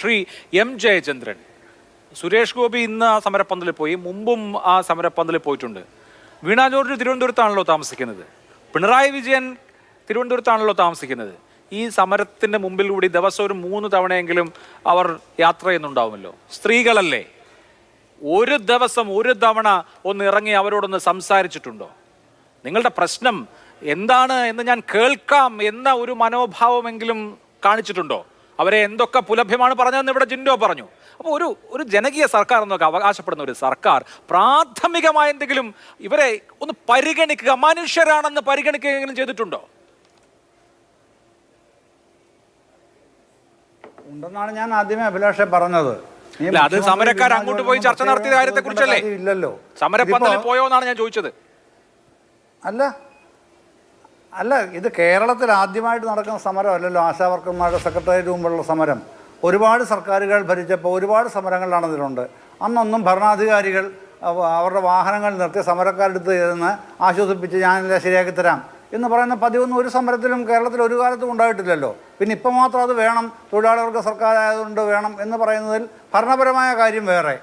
Shri M Jayachandran, Suresh Gopi ഇന്ന് ആ സമരപ്പന്തലിൽ പോയി, മുമ്പും ആ സമരപ്പന്തലിൽ പോയിട്ടുണ്ട്. വീണ ജോർജ് തിരുവനന്തപുരത്താണല്ലോ താമസിക്കുന്നത്, പിണറായി വിജയൻ തിരുവനന്തപുരത്താണല്ലോ താമസിക്കുന്നത്. ഈ സമരത്തിൻ്റെ മുമ്പിലൂടെ ദിവസം ഒരു 3 തവണയെങ്കിലും അവർ യാത്ര ചെയ്യുന്നുണ്ടാവുമല്ലോ. സ്ത്രീകളല്ലേ, ഒരു ദിവസം ഒരു തവണ ഒന്ന് ഇറങ്ങി അവരോടൊന്ന് സംസാരിച്ചിട്ടുണ്ടോ? നിങ്ങളുടെ പ്രശ്നം എന്താണ് എന്ന് ഞാൻ കേൾക്കാം എന്ന ഒരു മനോഭാവമെങ്കിലും കാണിച്ചിട്ടുണ്ടോ? അവരെ എന്തൊക്കെ പുലഭ്യമാണ് പറഞ്ഞതെന്ന് ഇവിടെ ജിൻഡോ പറഞ്ഞു. അപ്പോൾ ഒരു ജനകീയ സർക്കാർ എന്നൊക്കെ അവകാശപ്പെടുന്ന ഒരു സർക്കാർ പ്രാഥമികമായ എന്തെങ്കിലും ഇവരെ ഒന്ന് പരിഗണിക്കുക, മനുഷ്യരാണെന്ന് പരിഗണിക്കുകയെങ്കിലും ചെയ്തിട്ടുണ്ടോ? ഉണ്ടെന്നാണ് ഞാൻ ആദ്യമേ അഭിലാഷെ പറഞ്ഞത്. അത് സമരക്കാർ അങ്ങോട്ട് പോയി ചർച്ച നടത്തിയ കാര്യത്തെ കുറിച്ചല്ലേ? ഇല്ലല്ലോ, സമരപ്പന്തലിൽ പോയോ എന്നാണ് ഞാൻ ചോദിച്ചത്. അല്ല, ഇത് കേരളത്തിൽ ആദ്യമായിട്ട് നടക്കുന്ന സമരമല്ലല്ലോ. ആശാവർക്കർമാരുടെ സെക്രട്ടേറിയറ്റ് മുമ്പുള്ള സമരം ഒരുപാട് സർക്കാരുകൾ ഭരിച്ചപ്പോൾ ഒരുപാട് സമരങ്ങൾ നടന്നിട്ടുണ്ട്. അന്നൊന്നും ഭരണാധികാരികൾ അവരുടെ വാഹനങ്ങൾ നിർത്തി സമരക്കാരെടുത്ത് ചെന്ന് ആശ്വസിപ്പിച്ച് ഞാനെല്ലാം ശരിയാക്കി തരാം എന്ന് പറയുന്ന പതിവൊന്നും ഒരു സമരത്തിലും കേരളത്തിൽ ഒരു കാലത്തും ഉണ്ടായിട്ടില്ലല്ലോ. പിന്നെ ഇപ്പം മാത്രം അത് വേണം, തൊഴിലാളികൾക്ക് സർക്കാർ ആയതുകൊണ്ട് വേണം എന്ന് പറയുന്നതിൽ ഭരണപരമായ കാര്യം വേറെ.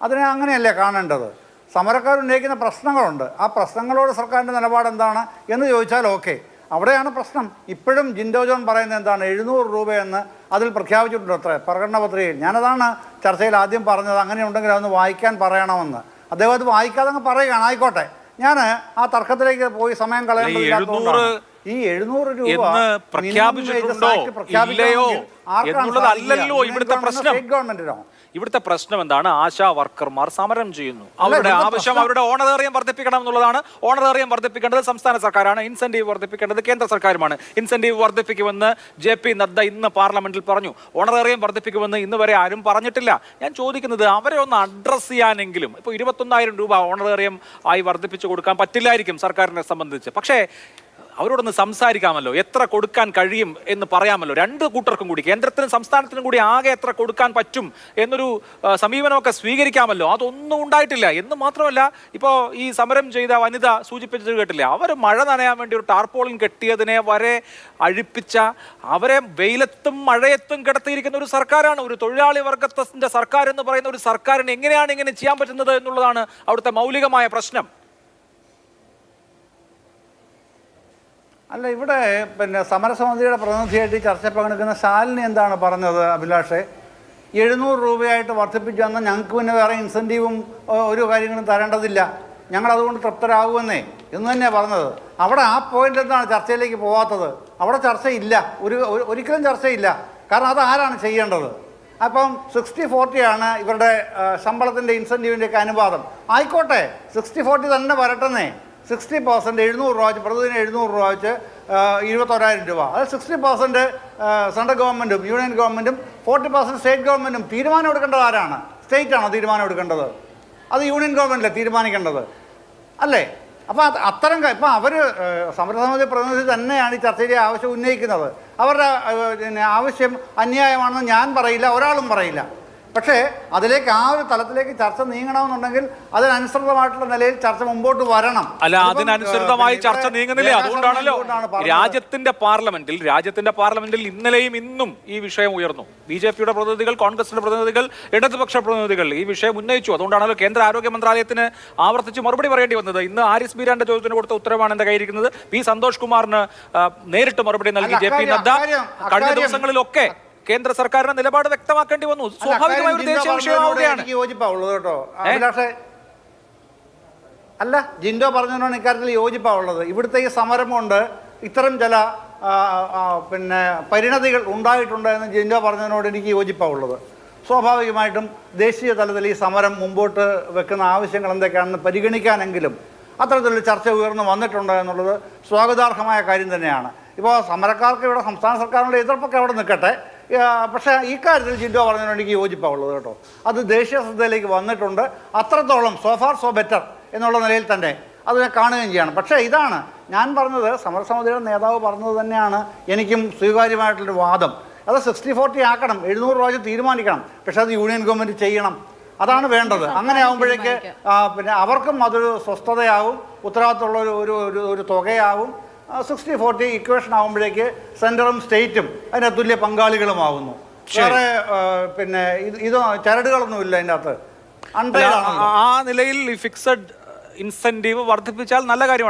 അതിനെ അങ്ങനെയല്ലേ കാണേണ്ടത്? സമരക്കാരുന്നയിക്കുന്ന പ്രശ്നങ്ങളുണ്ട്. ആ പ്രശ്നങ്ങളോട് സർക്കാരിൻ്റെ നിലപാട് എന്താണ് എന്ന് ചോദിച്ചാൽ ഓക്കെ, അവിടെയാണ് പ്രശ്നം. ഇപ്പോഴും ജിൻഡോ ജോൺ പറയുന്നത് എന്താണ്? 700 രൂപയെന്ന് അതിൽ പ്രഖ്യാപിച്ചിട്ടുണ്ട് അത്ര പ്രകടന പത്രികയിൽ. ഞാനതാണ് ചർച്ചയിൽ ആദ്യം പറഞ്ഞത്, അങ്ങനെ ഉണ്ടെങ്കിൽ അതൊന്ന് വായിക്കാൻ പറയണമെന്ന്. അദ്ദേഹം അത് വായിക്കാതെ അങ്ങ് പറയുകയാണ്. ആയിക്കോട്ടെ, ഞാൻ ആ തർക്കത്തിലേക്ക് പോയി സമയം കളയേണ്ടതില്ലാത്തതുകൊണ്ടാണ്. ഈ 700 രൂപ ഗവൺമെന്റിനോ? ഇവിടുത്തെ പ്രശ്നം എന്താണ്? ആശാ വർക്കർമാർ സമരം ചെയ്യുന്നു. അവരുടെ ആവശ്യം അവരുടെ ഓണറേറിയം വർദ്ധിപ്പിക്കണം എന്നുള്ളതാണ്. ഓണറേറിയം വർദ്ധിപ്പിക്കേണ്ടത് സംസ്ഥാന സർക്കാരാണ്, ഇൻസെന്റീവ് വർദ്ധിപ്പിക്കേണ്ടത് കേന്ദ്ര സർക്കാരുമാണ്. ഇൻസെന്റീവ് വർദ്ധിപ്പിക്കുമെന്ന് JP നദ്ദ ഇന്ന് പാർലമെന്റിൽ പറഞ്ഞു. ഓണറേറിയം വർദ്ധിപ്പിക്കുമെന്ന് ഇന്ന് വരെ ആരും പറഞ്ഞിട്ടില്ല. ഞാൻ ചോദിക്കുന്നത് അവരെ ഒന്ന് അഡ്രസ് ചെയ്യാനെങ്കിലും. ഇപ്പോൾ 21,000 രൂപ ഓണറേറിയം ആയി വർദ്ധിപ്പിച്ചു കൊടുക്കാൻ പറ്റില്ലായിരിക്കും സർക്കാരിനെ സംബന്ധിച്ച്. പക്ഷേ അവരോടൊന്ന് സംസാരിക്കാമല്ലോ, എത്ര കൊടുക്കാൻ കഴിയും എന്ന് പറയാമല്ലോ. രണ്ട് കൂട്ടർക്കും കൂടി, കേന്ദ്രത്തിനും സംസ്ഥാനത്തിനും കൂടി ആകെ എത്ര കൊടുക്കാൻ പറ്റും എന്നൊരു സമീപനമൊക്കെ സ്വീകരിക്കാമല്ലോ. അതൊന്നും ഉണ്ടായിട്ടില്ല. എന്ന് മാത്രമല്ല, ഇപ്പോൾ ഈ സമരം ചെയ്ത വനിത സൂചിപ്പിച്ചത് കേട്ടില്ല, അവർ മഴ നനയാൻ വേണ്ടി ഒരു ടാർപോളിൻ കെട്ടിയതിനെ വരെ അഴിപ്പിച്ച, അവരെ വെയിലത്തും മഴയത്തും കിടത്തിയിരിക്കുന്ന ഒരു സർക്കാരാണ്. ഒരു തൊഴിലാളി വർഗത്തിന്റെ സർക്കാർ എന്ന് പറയുന്ന ഒരു സർക്കാരിന് എങ്ങനെയാണ് ഇങ്ങനെ ചെയ്യാൻ പറ്റുന്നത് എന്നുള്ളതാണ് അവിടുത്തെ മൗലികമായ പ്രശ്നം. അല്ല, ഇവിടെ പിന്നെ സമരസമിതിയുടെ പ്രതിനിധിയായിട്ട് ചർച്ച പങ്കെടുക്കുന്ന ശാലിനി എന്താണ് പറഞ്ഞത് അഭിലാഷെ? 700 രൂപയായിട്ട് വർദ്ധിപ്പിച്ചു വന്നാൽ ഞങ്ങൾക്ക് പിന്നെ വേറെ ഇൻസെൻറ്റീവും ഒരു കാര്യങ്ങളും തരേണ്ടതില്ല, ഞങ്ങളതുകൊണ്ട് തൃപ്തരാകുമെന്നേ എന്ന് തന്നെയാണ് പറഞ്ഞത്. അവിടെ ആ പോയിന്റ് എന്താണ് ചർച്ചയിലേക്ക് പോകാത്തത്? അവിടെ ചർച്ചയില്ല, ഒരിക്കലും ചർച്ചയില്ല. കാരണം അത് ആരാണ് ചെയ്യേണ്ടത്? അപ്പം 60-40 ആണ് ഇവരുടെ ശമ്പളത്തിൻ്റെ ഇൻസെൻറ്റീവിൻ്റെയൊക്കെ അനുപാതം. ആയിക്കോട്ടെ, 60-40 തന്നെ വരട്ടെന്നേ. 60% 700 രൂപ വെച്ച്, പ്രതിദിനം 700 രൂപ വെച്ച് 21,000 രൂപ. അത് 60% സെൻട്രൽ ഗവൺമെൻറ്റും യൂണിയൻ ഗവൺമെൻറ്റും 40% സ്റ്റേറ്റ് ഗവൺമെൻറ്റും. തീരുമാനം എടുക്കേണ്ടത് ആരാണ്? സ്റ്റേറ്റാണോ തീരുമാനം എടുക്കേണ്ടത്? അത് യൂണിയൻ ഗവൺമെൻറ്റല്ലേ തീരുമാനിക്കേണ്ടത്, അല്ലേ? അപ്പോൾ അത്തരം ഇപ്പം അവർ സമരസമിതി പ്രതിനിധി തന്നെയാണ് ഈ ചർച്ചയിലെ ആവശ്യം ഉന്നയിക്കുന്നത്. അവരുടെ ആവശ്യം അന്യായമാണെന്ന് ഞാൻ പറയില്ല, ഒരാളും പറയില്ല. പക്ഷേ അതിലേക്ക് ആ ഒരു തലത്തിലേക്ക് ചർച്ച നീങ്ങണമെന്നുണ്ടെങ്കിൽ അതിനനുസൃതമായിട്ടുള്ള നിലയിൽ ചർച്ച മുമ്പോട്ട് വരണം. അല്ല, അതിനനുസൃതമായി ചർച്ച നീങ്ങുന്നില്ല. അതുകൊണ്ടാണല്ലോ രാജ്യത്തിന്റെ പാർലമെന്റിൽ ഇന്നലെയും ഇന്നും ഈ വിഷയം ഉയർന്നു. BJPയുടെ പ്രതിനിധികൾ, കോൺഗ്രസിന്റെ പ്രതിനിധികൾ, ഇടതുപക്ഷ പ്രതിനിധികൾ ഈ വിഷയം ഉന്നയിച്ചു. അതുകൊണ്ടാണല്ലോ കേന്ദ്ര ആരോഗ്യ മന്ത്രാലയത്തിന് ആവർത്തിച്ച് മറുപടി പറയേണ്ടി വന്നത്. ഇന്ന് ആരിസ് ബീരാന്റെ ചോദ്യത്തിന് കൊടുത്ത ഉത്തരവാണ് എന്റെ കയ്യിരിക്കുന്നത്. P സന്തോഷ് കുമാറിന് നേരിട്ട് മറുപടി നൽകി JP നദ്ദ. കഴിഞ്ഞ ദിവസങ്ങളിലൊക്കെ കേന്ദ്ര സർക്കാരിന്റെ നിലപാട് വ്യക്തമാക്കേണ്ടി വന്നു. സ്വാഭാവികമായ ഒരു ദേശീയ വിഷയമാവുകയാണ്. യോജിപ്പാവുള്ളത് കേട്ടോ അഭിലാഷേ. അല്ല, ജിൻഡോ പറഞ്ഞതിനോട് ഇക്കാര്യത്തിൽ യോജിപ്പാവുള്ളത്. ഇവിടുത്തെ ഈ സമരം കൊണ്ട് ഇത്തരം ചില പിന്നെ പരിണതികൾ ഉണ്ടായിട്ടുണ്ട് എന്ന് ജിൻഡോ പറഞ്ഞതിനോട് എനിക്ക് യോജിപ്പാവുള്ളത്. സ്വാഭാവികമായിട്ടും ദേശീയ തലത്തിൽ ഈ സമരം മുമ്പോട്ട് വെക്കുന്ന ആവശ്യങ്ങൾ എന്തൊക്കെയാണെന്ന് പരിഗണിക്കാനെങ്കിലും അത്തരത്തിലൊരു ചർച്ച ഉയർന്നു വന്നിട്ടുണ്ട് എന്നുള്ളത് സ്വാഗതാർഹമായ കാര്യം തന്നെയാണ്. ഇപ്പോൾ സമരക്കാർക്ക് ഇവിടെ സംസ്ഥാന സർക്കാരിൻ്റെ എതിർപ്പൊക്കെ അവിടെ നിൽക്കട്ടെ, പക്ഷേ ഈ കാര്യത്തിൽ ജിൻഡോ പറഞ്ഞതിനോട് എനിക്ക് യോജിപ്പാവുള്ളത് കേട്ടോ. അത് ദേശീയ ശ്രദ്ധയിലേക്ക് വന്നിട്ടുണ്ട്. അത്രത്തോളം സോ ഫാർ സോ ബെറ്റർ എന്നുള്ള നിലയിൽ തന്നെ അതിനെ കാണുകയും ചെയ്യണം. പക്ഷേ ഇതാണ് ഞാൻ പറഞ്ഞത്, സമരസമിതിയുടെ നേതാവ് പറഞ്ഞത് തന്നെയാണ് എനിക്കും സ്വീകാര്യമായിട്ടുള്ളൊരു വാദം. അത് 60-40 ആക്കണം, 700 രൂപ തീരുമാനിക്കണം. പക്ഷേ അത് യൂണിയൻ ഗവൺമെൻറ് ചെയ്യണം. അതാണ് വേണ്ടത്. അങ്ങനെ ആകുമ്പോഴേക്ക് പിന്നെ അവർക്കും അതൊരു സ്വസ്ഥതയാവും, ഉത്തരവാദിത്തമുള്ള ഒരു തുകയാവും. 60-40 ഇക്വേഷൻ ആകുമ്പോഴേക്ക് സെൻട്രലും സ്റ്റേറ്റും അതിന് തുല്യ പങ്കാളികളുമാകുന്നു. വേറെ പിന്നെ ഇതോ ചരടുകളൊന്നും ഇല്ല അതിൻ്റെ അകത്ത്. ആ നിലയിൽ ഈ ഫിക്സഡ് ഇൻസെന്റീവ് വർദ്ധിപ്പിച്ചാൽ നല്ല കാര്യമാണ്.